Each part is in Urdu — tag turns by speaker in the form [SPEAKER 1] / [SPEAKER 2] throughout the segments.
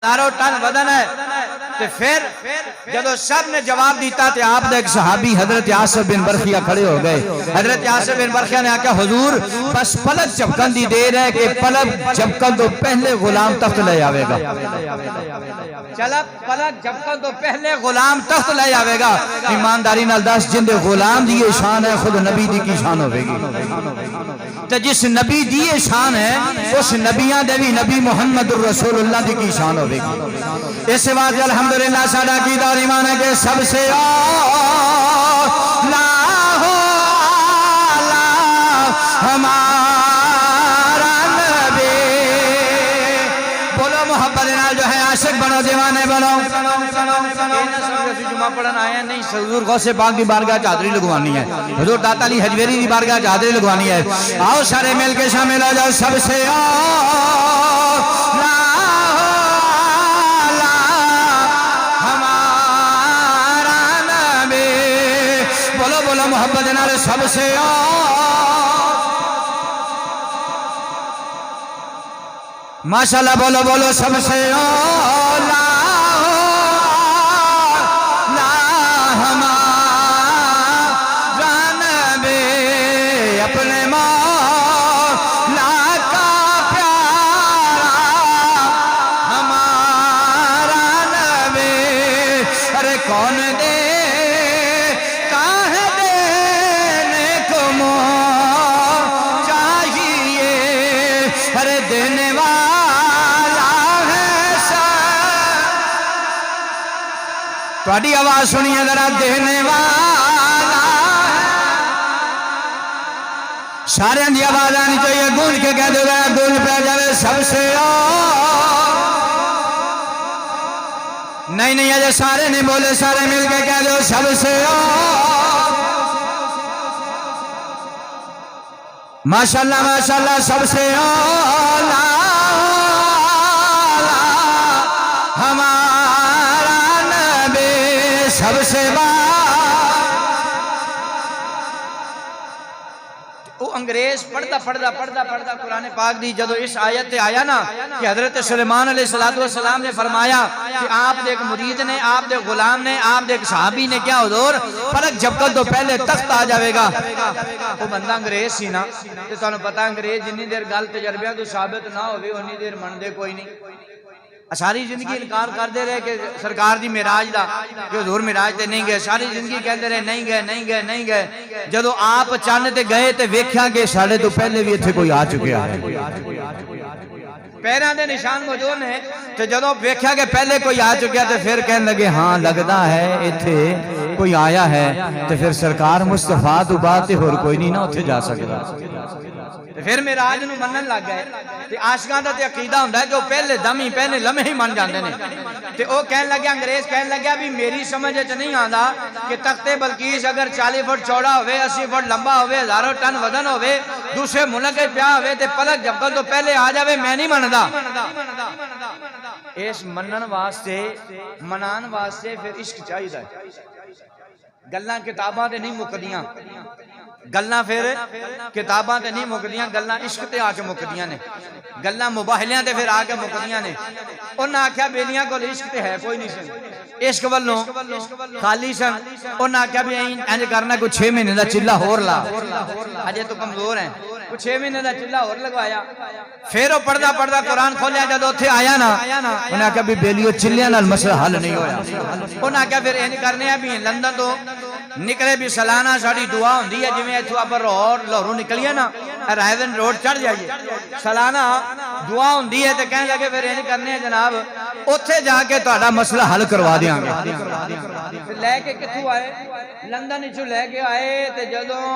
[SPEAKER 1] ہزاروں ٹن وزن ہے تو پھر جدو سب نے جواب دیتا تو آپ نے ایک صحابی حضرت عاصم بن برخیہ کھڑے ہو گئے. حضرت عاصم بن برخیہ نے آکھا حضور بس پلک جھپکن دی دیر ہے کہ پلک جھپکن تو پہلے غلام تخت لے آوے گا. چلا پلک جھپکن تو پہلے غلام تخت لے آوے گا. ایمانداری نال دس جن دے غلام دی شان ہے خود نبی دی کی شان ہوے گی. تو جس نبی دی شان ہے اس نبیاں دے بھی نبی محمد رسول اللہ دی کی شان ہوے گی. اس بات الحمدللہ ساڈا عقیدہ اور ایمان ہے کہ سب سے اعلیٰ ہمارا نبی. بولو محبت نال جو ہے عاشق بنو دیوانے بنو. جمعہ پڑھن آئے نہیں حضور غوث پاک دی بارگاہ چادری لگوانی ہے. حضور داتا علی حجویری دی بارگاہ چادری لگوانی ہے. آؤ سارے مل کے شامل ہو جاؤ. سب سے محبت نال سب سے ماشاءاللہ بولو بولو سب سے ہمارا نبی اپنے مولا کا پیارا ہمارا نبی. ارے کون دے دینے والا ہے تھوڑی آواز سنیے ذرا. دینے والا ہے سارے دی آواز آنی چاہیے. گونج کے کہہ دو گا گونج پہ جائے. سب سے نہیں نہیں اجے سارے نہیں بولے. سارے مل کے کہہ دو سب سے ماشاءاللہ ماشاءاللہ. سب سے اعلیٰ ہمارا نبی سب سے وہ انگریز پڑھتا قرآن پاک دی جدو اس آیت تے آیا نا کہ حضرت سلیمان علیہ السلام نے فرمایا کہ آپ دے ایک مرید نے آپ دے غلام نے آپ دے ایک صحابی نے کیا حضور پلک جھپکن تو پہلے تخت آ جاوے گا. وہ بندہ انگریز سی نا تو تانوں پتہ انگریز جنی دیر گل تجربیاں تو ثابت نہ ہوئے انی دیر من دے کوئی نہیں. ساری زندگی انکار کر دے رہے کہ سرکار دی معراج دا کہ حضور معراج تے نہیں گئے. ساری زندگی کہندے رہے نہیں گئے. جدو آپ چاند تے گئے تے ویکھیا کہ ساڈے تو پہلے بھی ایتھے کوئی آ چکیا ہے. پیراں دے نشان موجود نے. تو جدو ویکھیا کہ پہلے کوئی آ چکیا تو پھر کہنے لگے ہاں لگدا ہے ایتھے کوئی آیا ہے. تو پھر سرکار مصطفیٰ تو بعد تے ہور کوئی نہیں نہ اوتھے جا سکدا. پھر معراج نو منن لگ گئے. تے عاشقاں دا تے عقیدہ ہوندا ہے کہ وہ پہلے دم ہی پہلے لمحے ہی من جاندے نے. تے او کہن لگا انگریز کہن لگا بھی میری سمجھ وچ نہیں آندا کہ تخت بلقیس اگر 40 فٹ چوڑا ہوئے 80 فٹ لمبا ہوئے ہزاروں ٹن وزن ہوئے دوسرے ملک وچ پیا ہوئے تے پلک جھپکن تو پہلے آ جاوے میں نہیں مندا. اس منن منان واسطے پھر عشق چاہیے. گلاں کتاباں تے نہیں مکدیاں. گلاں پھر کتاباں تے نہیں مکدیاں. گلاں عشق تے آ کے مکدیاں نے. گلاں مباہلیاں تے پھر آ کے مکدیاں نے. انہاں آکھیا بیلیاں کول عشق تے ہے کوئی نہیں سن. عشق والوں خالی سن. انہاں آکھیا بھی انج کرنا کوئی 6 مہینے دا چلہ ہور لا. اجے تو کمزور ہیں. 6 مہینے دا چلہ اور لگوایا. پھر وہ پڑھدا قرآن کھولیا. جب اتھے آیا نا انہاں آکھیا بھی بیلیو چلیاں نال مسئلہ حل نہیں ہویا. انہاں آکھیا پھر انج کرنے ہیں بھی لندن تو نکلے بھی سالانہ ساڑی دعا ہوندی ہے جویں ایتھوں آپ لاہوروں نکلیے نا رائیون روڈ چڑھ جائیے سالانہ دعا ہوندی ہے. تے کہنے لگے پھر انج کرنے ہیں جناب اوتھے جا کے تہاڈا مسئلہ حل کروا دیاں گے. لے کے کتھوں آئے لندن وچوں لے کے آئے. تے جدوں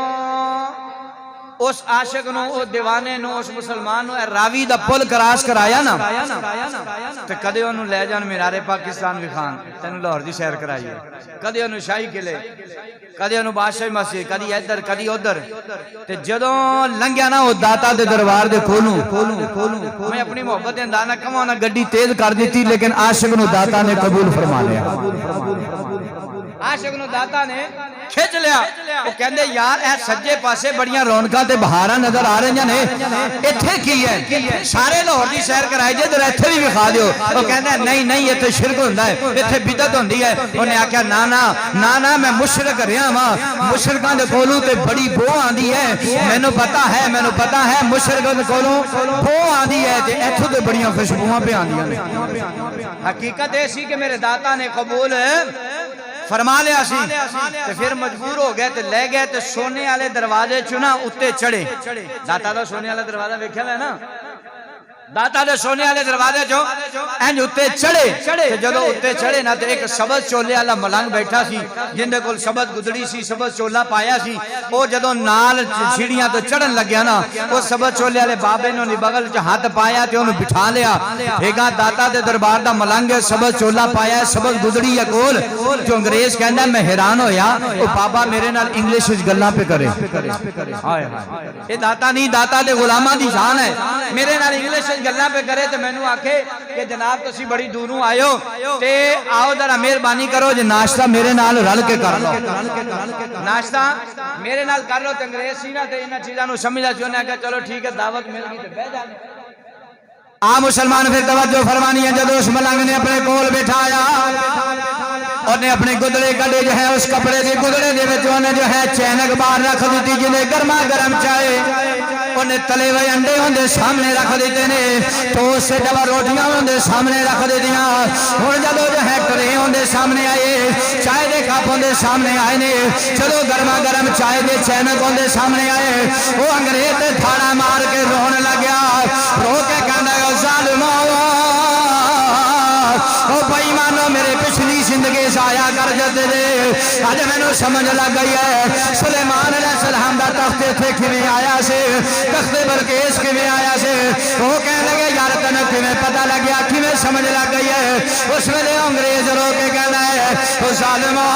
[SPEAKER 1] اس عاشق نو اس دیوانے نو اس مسلمان نو راوی دا پل کراس کرایا نا تے کدے انہوں لے جان مینار پاکستان وکھان تینوں لاہور دی سیر کرائیے. کدے انہوں شاہی قلعے کدے انہوں بادشاہی مسجد کدی ادھر کدی ادھر. تے جدوں لنگیا نا وہ داتا دے دربار دے کھولوں میں اپنی محبت انداز نہ کہاں نا گڈی تیز کر دیتی لیکن عاشق نو داتا نے قبول فرما لیا. عاشق نو داتا نے کھچ لیا وہ کہندے یار اے سجے پاسے بڑیاں رونقاں تے بہاراں نظر آ رہی نے ایتھے کی ہے سارے لاہور دی سیر کرائی جے ذرا ایتھے بھی وکھا دیو وہ کہندا نہیں نہیں ایتھے شرک ہوندا ہے ایتھے بدعت ہوندی ہے انہیں آکھیا نا نا نا نا میں مشرک رہیا ہاں مشرکاں دے کولوں تے بڑی بو آندی ہے مینوں پتہ ہے مشرکاں دے کولوں بو آندی ہے تے ایتھوں تے بڑیاں خوشبوواں پہ آندیاں نے حقیقت ایسی کہ میرے داتا نے قبول فرما لیا سی تے پھر مجبور ہو گئے تے لے گئے تے سونے والے دروازے چنا اتے چڑھے داتا دا سونے والا دروازہ ویکھیا ہے نا داتا دے سونے والے دروازے جو انج اتے چڑھے تے جدوں اتے چڑھے نا تے ایک سبز چولے والا ملنگ بیٹھا سی جن دے کول سبز گدڑی سی سبز چولا پایا سی او جدوں نال سیڑھیاں تو چڑھن لگیا نا او سبز چولے والے بابے نے اونی بغل چ ہاتھ پایا تے اونوں بٹھا لیا ایگا داتا دے دربار دا ملنگ سبز چولا پایا سبز گدڑی ہے کول جو انگریز کہندا میں حیران ہویا او بابا میرے نال انگلش وچ گلاں پہ کرے ہائے ہائے اے داتا نہیں داتا دے غلاماں دی شان ہے میرے نال انگلش گلاں پہ کرے تے مینوں آکھے کہ جناب تسی بڑی دوروں آئے ہو تے آؤ ذرا مہربانی کرو جے ناشتہ میرے نال رل کے کر لو ناشتہ میرے نال کر لو تے انگریز سی نا تے انہاں چیزاں نوں سمجھدا سی انہاں کہا چلو ٹھیک ہے دعوت مل گئی تے بیٹھ جانے مسلمان پھر توجہ فرمانی ہے جدوں اس ملنگ نے اپنے کول بٹھایا اور نے اپنے گدڑے کڈے جو ہے اس کپڑے دے گدڑے دے وچ انہیں جو ہے چینک باہر رکھ دتی جنہیں گرما گرم چائے انہیں تلے ہوئے انڈے ہوندے سامنے رکھ دیتے نے تو سے جب روٹیاں ہوندے سامنے رکھ دیتیاں ہن جدوں جو ہے ٹرے ہوندے سامنے آئے چائے دے کپ ہوندے سامنے آئے نے چلو گرما گرم چائے دے چینک ہوندے سامنے آئے وہ انگریز تے تھاڑا مار کے رون لگیا رو کے کہندا ظالمو او بھائی مانو میرے پچھلی زندگی ضائع کر جاتے دے آج میں نے سمجھ لگ گئی ہے سلیمان علیہ السلام دا تخت تھے کیویں آیا سے تخت بلقیس کیویں آیا سے وہ کہنے لگے یار تنوں کیویں پتہ لگیا کیویں سمجھ لگ گئی ہے اس ویلے انگریز رو کے کہنا ہے او ظالمو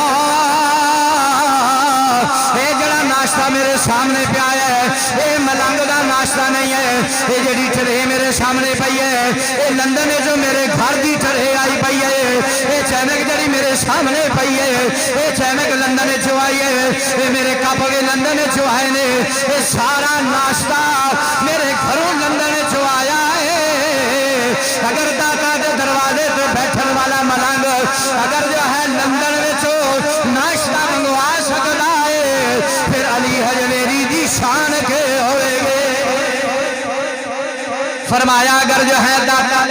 [SPEAKER 1] اے جڑا ناشتہ میرے سامنے پہ آیا ہے اے ملنگ دا ناشتہ نہیں ہے اے جڑی ٹرے میرے سامنے پئی ہے اے لندن جو میرے گھر دی ٹرے آئی پئی ہے اے چینک جڑی میرے سامنے پئی ہے اے چینک لندن جو آئی ہے اے میرے کپ کے لندن جو آئے نے اے سارا ناشتہ میرے گھروں لندن جو آیا ہے اگر داتا دے دروازے پہ بیٹھن والا ملنگ اگر جو ہے لندن میں ناشتہ منگوا سکتا ہے پھر علی حجویری دی شان کے ہوئے گے فرمایا اگر جو ہے داتا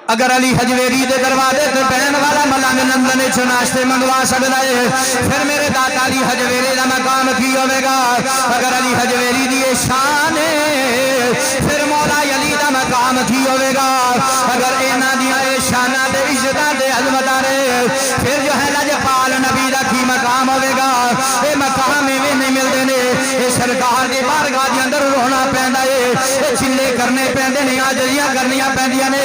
[SPEAKER 1] اگر علی حجویری دے دروازے تے بہن والا ملنگ لندن چ ناشتے منگوا سکتا ہے پھر میرے داتا علی حجویری دا مقام کی ہوے گا اگر علی حجویری دی شان ہے پھر مولا علی دا مقام کی ہوے گا اگر انہاں دی شاناں تے عزتاں تے عظمتاں نے پھر جو ہے لجپال نبی دا کی مقام ہوے گا اے مقام ایویں نہیں ملدے نے اے سرکار دی بارگاہ دے اندر رونا پیندا ہے اے چلے کرنے پیندے نے عاجزیاں کرنیاں پیندیاں نے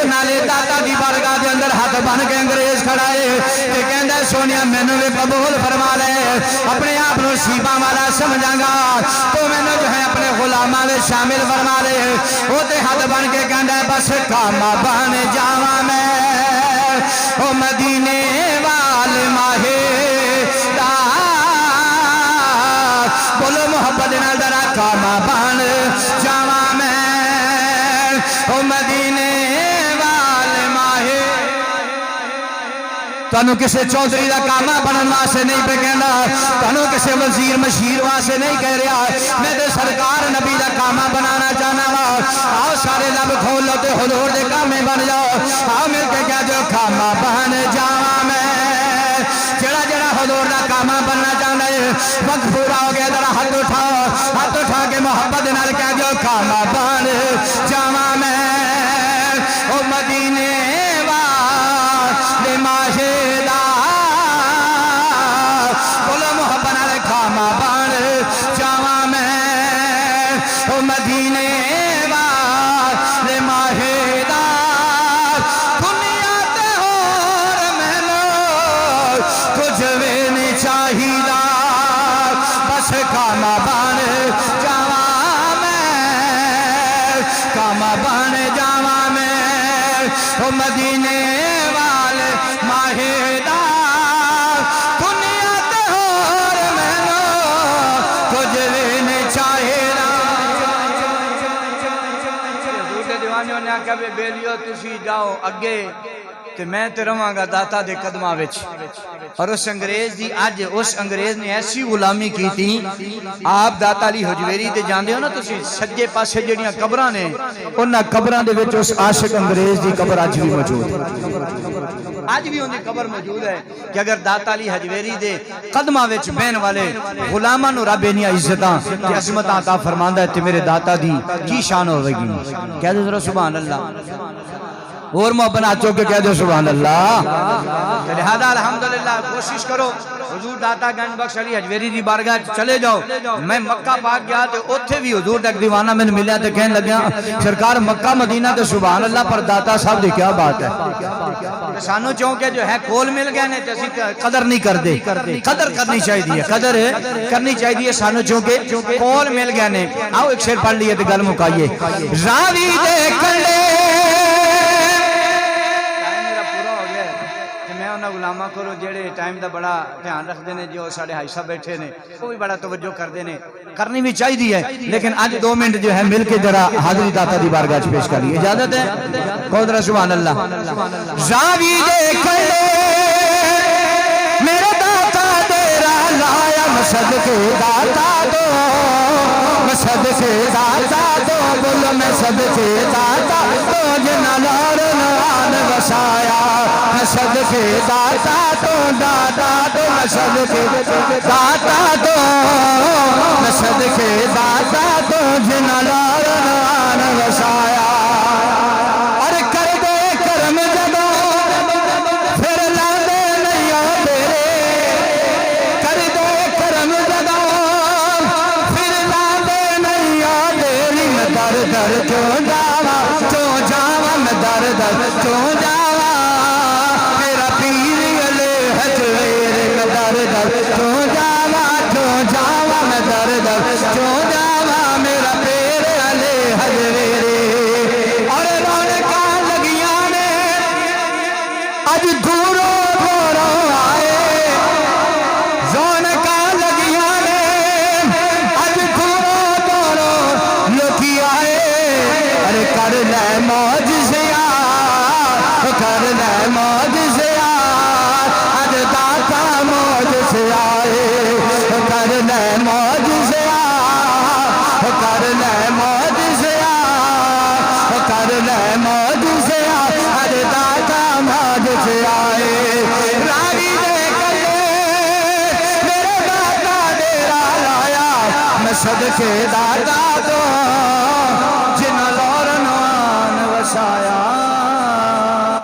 [SPEAKER 1] نالے داتا دی بارگاہ دے اندر ہاتھ بن کے انگریز کھڑا ہے تے کہندا سونیا مینوں بھی قبول فرما لے اپنے آپ نو سیباں والا سمجھاں گا تو مینوں جو ہے اپنے غلاماں وچ شامل فرما لے او تے ہاتھ بن کے کہندا بس کام بن جاواں میں او مدینے وال ماہے دا بولو محبت نال ذرا کام بن جاواں میں او مدینے تانوں کسے چودھری دا کاما بنن واسطے نہیں پہ کہنا تانوں کسے وزیر مشیر واسطے نہیں کہہ رہا میں تے سرکار نبی دا کاما بنانا چاہنا وا آؤ سارے لب کھول لو تے حضور دے کامے بن جاؤ آؤ مل کے کہہ جو کاما بن جاواں میں جڑا جڑا حضور دا کاما بننا چاہنا ہے وقت پورا ہو گیا ذرا ہاتھ اٹھا کے محبت نال کہہ جو کاما بن جاواں میں او مدینے مدینے والے ماہیدار دنیا تے ہور مینوں کچھ بھی نہیں چاہیدا بس کام بن جاواں میں کام بن جاواں میں او مدینے والے ماہدار دنیا تے ہور مینوں کچھ بھی نہیں چاہیدا حضور دے دیوانیوں نے آکھیا بیلیو تسی جاؤ اگے تے میں تے رواں گا داتا دے قدماں وچ اور اس انگریز دی اج اس انگریز نے ایسی غلامی کی تھی آپ داتا علی حجویری تے جاندے ہو نا تسی سجے پاسے جڑیاں قبراں نے انہاں قبراں دے وچ اس عاشق انگریز دی قبر اج بھی موجود ہے اج بھی ان دی قبر موجود ہے کہ اگر داتا علی حجویری دے قدماں وچ بہن والے غلاماں نو رب انہاں عزتاں تے عظمتاں عطا فرماندا ہے تے میرے داتا دی کی شان ہوے گی کہہ دو ذرا سبحان اللہ اور محبت آچو کے کہہ دو سبحان اللہ لہذا الحمدللہ کوشش کرو حضور داتا گنج بخش علی حجویری دی بارگاہ چلے جاؤ میں مکہ پاک گیا تے اوتھے بھی حضور دا دیوانہ میں ملیا تے کہنے لگیا سرکار مکہ مدینہ تے سبحان اللہ پر داتا صاحب دی کیا بات ہے سانو چونکہ جو ہے کول مل گئے نے تے اسی قدر نہیں کردے قدر کرنی چاہیے قدر کرنی چاہیے سانو چونکہ کول مل گئے نے آؤ ایک شعر پڑھ لیے تے گل مکائیے راوی دے کلے غلامہ کرو جڑے ٹائم دا بڑا دھیان رکھ دینے جو ساڑھے ہائی صاحب بیٹھے نے وہ بھی بڑا توجہ کر دینے کرنی بھی چاہیے ہے لیکن آج 2 منٹ جو ہے مل کے ذرا حاضری داتا دی بارگاہ پیش کر لیے اجازت ہے قدرہ سبحان اللہ راوی دے کھڑے میرے داتا تیرا لایا مسجد کے داتا دو مسجد کے داتا دو بولو مسجد کے داتا دو جنا لور نوان وسایا مسجد کے داتا تو داتا تو مسجد کے داتا تو مسجد کے داتا تو جنا لور نوان وسایا اور کر دے کرم جدو پھر لاندے نہیں آتے کر دے کرم جدو پھر لاندے نہیں آتے میں در در کیوں جاوا میں در در کیوں جاوا میرا پیر علی حجویری میں در در کیوں جاوا میں در در کیوں جاوا میرا پیر علی حجویری اور رونقاں لگیاں نے اج دوروں دوروں آئے رونقاں لگیاں نے اج دوروں دوروں لوکی آئے ارے کر لے موج سے کر لے موج سے اج داتا موج سے آئے کر لے موج سے کر لے موج سے کر لے موج سے اج داتا موج سے آئے راوی دے کلے میرے داتا ڈیرا لایا میں صدقے داتا دو جن لور نوان وسایا